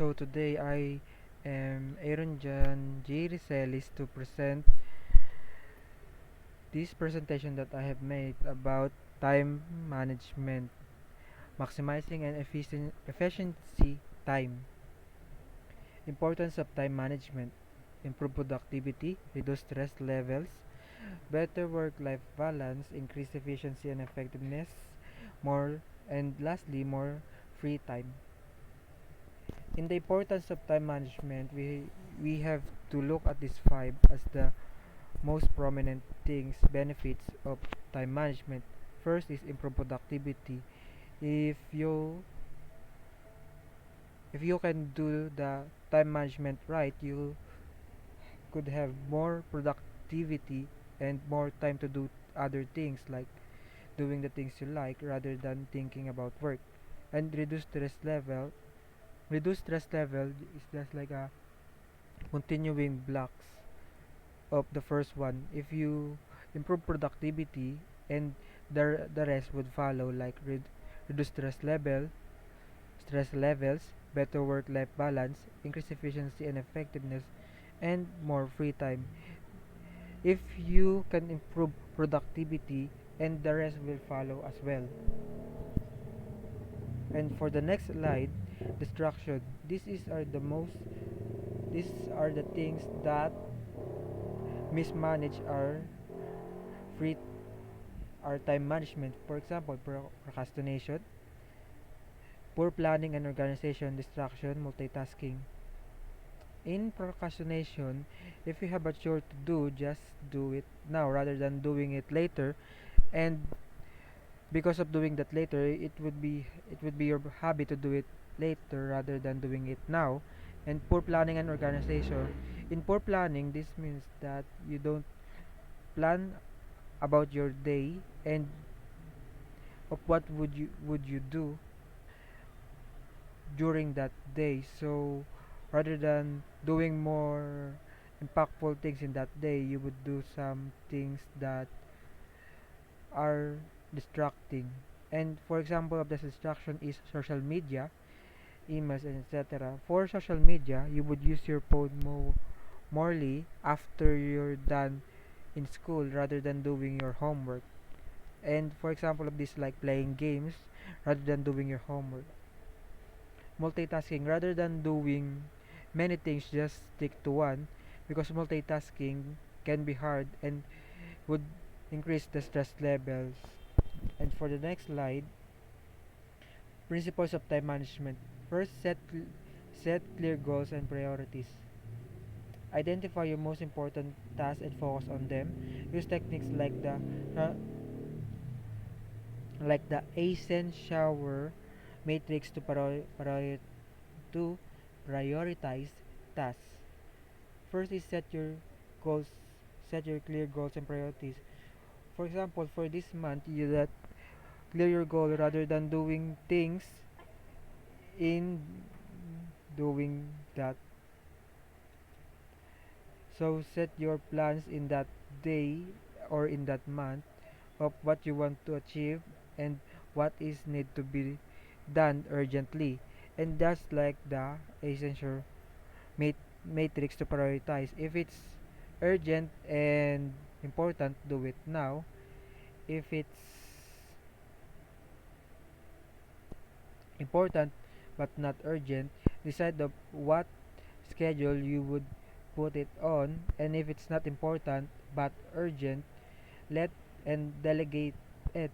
So today I am Aaron John J. Rizelis to present this presentation that I have made about time management, maximizing and efficiency time, importance of time management, improve productivity, reduce stress levels, better work-life balance, increase efficiency and effectiveness, more and lastly more free time. In the importance of time management, we have to look at these five as the most prominent things benefits of time management. First is improve productivity. If you if you can do the time management right, you could have more productivity and more time to do other things like doing the things you like rather than thinking about work. And reduce stress level is just like a continuing blocks of the first one. If you improve productivity and the rest would follow like reduce stress levels, better work life balance, increase efficiency and effectiveness, and more free time. If you can improve productivity, and the rest will follow as well. And for the next slide, distraction. These are the things that mismanage free our time management. For example, procrastination, poor planning and organization, distraction, multitasking. In procrastination, if you have a chore to do, just do it now rather than doing it later. And because of doing that later, it would be your habit to do it later rather than doing it now. And poor planning and organization. In poor planning, this means that you don't plan about your day and of what would you do during that day. So rather than doing more impactful things in that day, you would do some things that are distracting. And for example of this distraction is social media, emails, and etc. For social media, you would use your phone morely after you're done in school rather than doing your homework. And for example of this, like playing games rather than doing your homework. Multitasking, rather than doing many things, just stick to one, because multitasking can be hard and would increase the stress levels. And for the next slide, principles of time management. First, set clear goals and priorities. Identify your most important tasks and focus on them. Use techniques uh, like the Eisenhower matrix to prioritize tasks. First is goals, set your clear goals and priorities. For example, for this month, you that clear your goal rather than doing things in doing that. So set your plans in that day or in that month of what you want to achieve and what is need to be done urgently. And that's like the essential matrix to prioritize. If it's urgent and important, do it now. If it's important but not urgent, decide what schedule you would put it on. And if it's not important but urgent, let and it.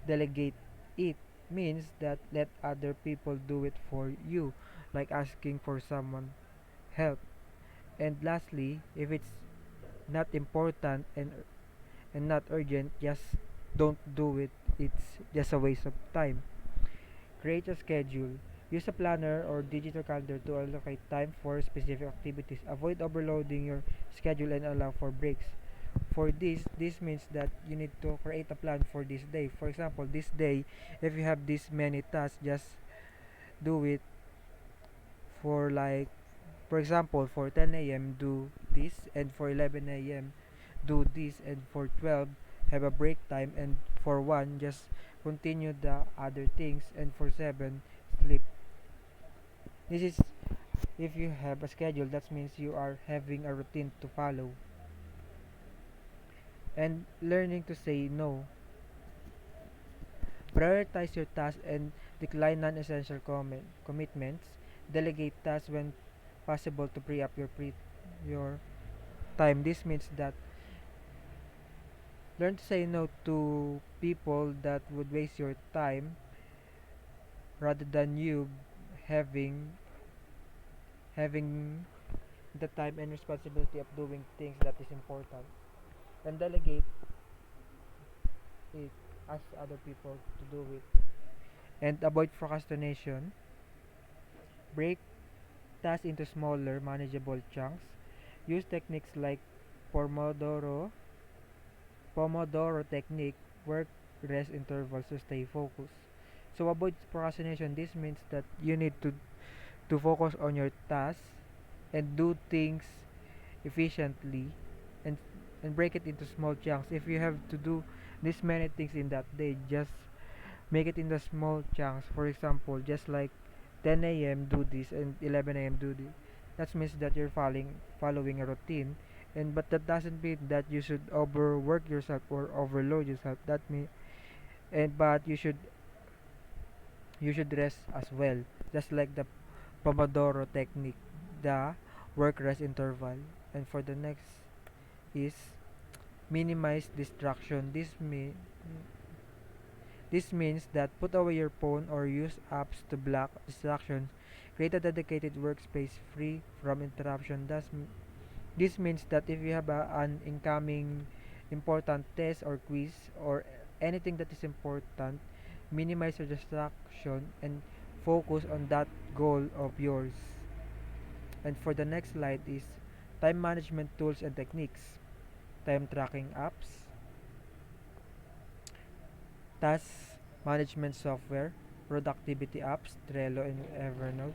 Delegate it means that let other people do it for you, like asking for someone help. And lastly, if it's not important and not urgent, just don't do it. It's just a waste of time. Create a schedule. Use a planner or digital calendar to allocate time for specific activities. Avoid overloading your schedule and allow for breaks. For this means that you need to create a plan for this day. For example, this day, if you have this many tasks, just do it for like, for example, for 10 a.m. do this, and for 11 a.m. do this, and for 12 have a break time, and for 1 just continue the other things, and for 7 sleep. This is If you have a schedule, that means you are having a routine to follow. And learning to say no. Prioritize your tasks and decline non-essential commitments. Delegate tasks when possible to free up your time. This means that learn to say no to people that would waste your time rather than you having having the time and responsibility of doing things that is important, and delegate it, ask other people to do it, and avoid procrastination. Break tasks into smaller manageable chunks. Use techniques like pomodoro pomodoro technique, work rest intervals to stay focused. So avoid procrastination. This means that you need to focus on your task and do things efficiently, and break it into small chunks. If you have to do this many things in that day, just make it into small chunks. For example, just like 10 a.m. do this and 11 a.m. do this. That means that you're following a routine, and but that doesn't mean that you should overwork yourself or overload yourself. That mean and but you should rest as well, just like the Pomodoro technique, the work rest interval. And for the next is minimize distraction. This means that put away your phone or use apps to block distractions. Create a dedicated workspace free from interruption. This means that if you have an incoming important test or quiz or anything that is important, minimize your distraction and focus on that goal of yours. And for the next slide is time management tools and techniques. Time tracking apps, task management software, productivity apps, Trello and Evernote,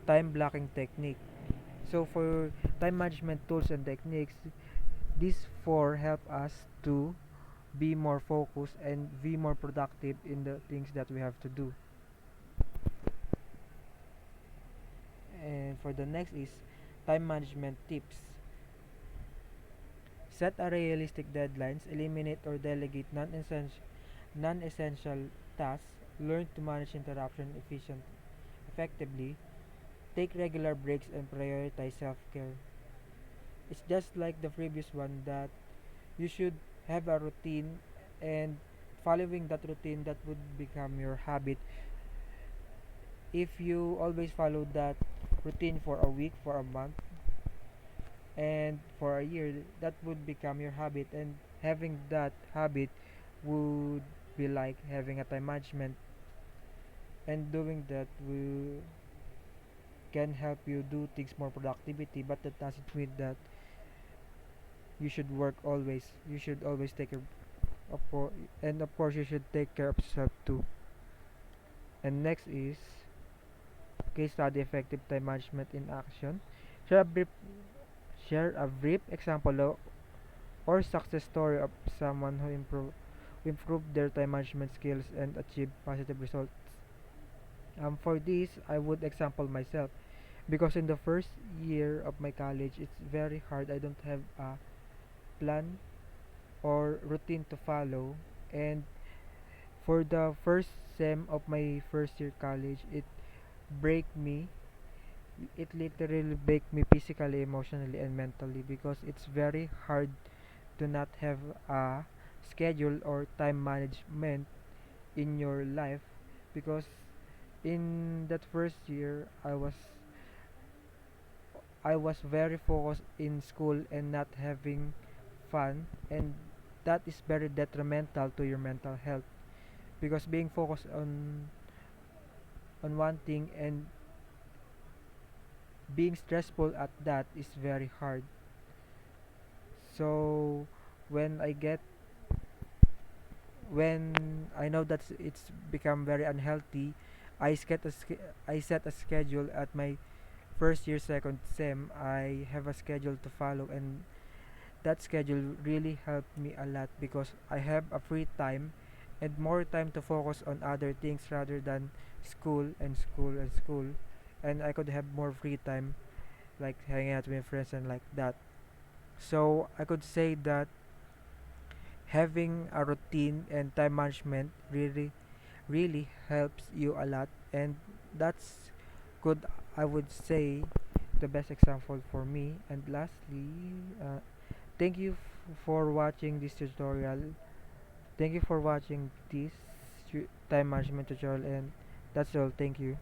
time blocking technique. So for time management tools and techniques, these four help us to be more focused and be more productive in the things that we have to do. And for the next is time management tips. Set a realistic deadlines, eliminate or delegate non-essential tasks, learn to manage interruption effectively, take regular breaks and prioritize self-care. It's just like the previous one that you should have a routine, and following that routine that would become your habit. If you always follow that routine for a week, for a month, and for a year, that would become your habit, and having that habit would be like having a time management, and doing that will can help you do things more productivity, but that doesn't mean that you should work always. You should always take care of and of course you should take care of yourself too. And next is case study effective time management in action. Share a brief share a brief example or success story of someone who improved their time management skills and achieved positive results. For this, I would example myself because in the first year of my college, it's very hard. I don't have a plan or routine to follow, and for the first sem of my first year college, break me it literally break me physically, emotionally and mentally, because it's very hard to not have a schedule or time management in your life, because in that first year I was very focused in school and not having fun, and that is very detrimental to your mental health, because being focused on one thing and being stressful at that is very hard. So when I get when I know that it's become very unhealthy, I set a schedule at my first year second sem. I have a schedule to follow, and that schedule really helped me a lot because I have a free time and more time to focus on other things rather than school and school and school. and I could have more free time, like hanging out with my friends and like that. So I could say that having a routine and time management really helps you a lot, and that's good, I would say, the best example for me. And lastly, thank you for watching this tutorial. Thank you for watching this time management tutorial, and that's all. Thank you.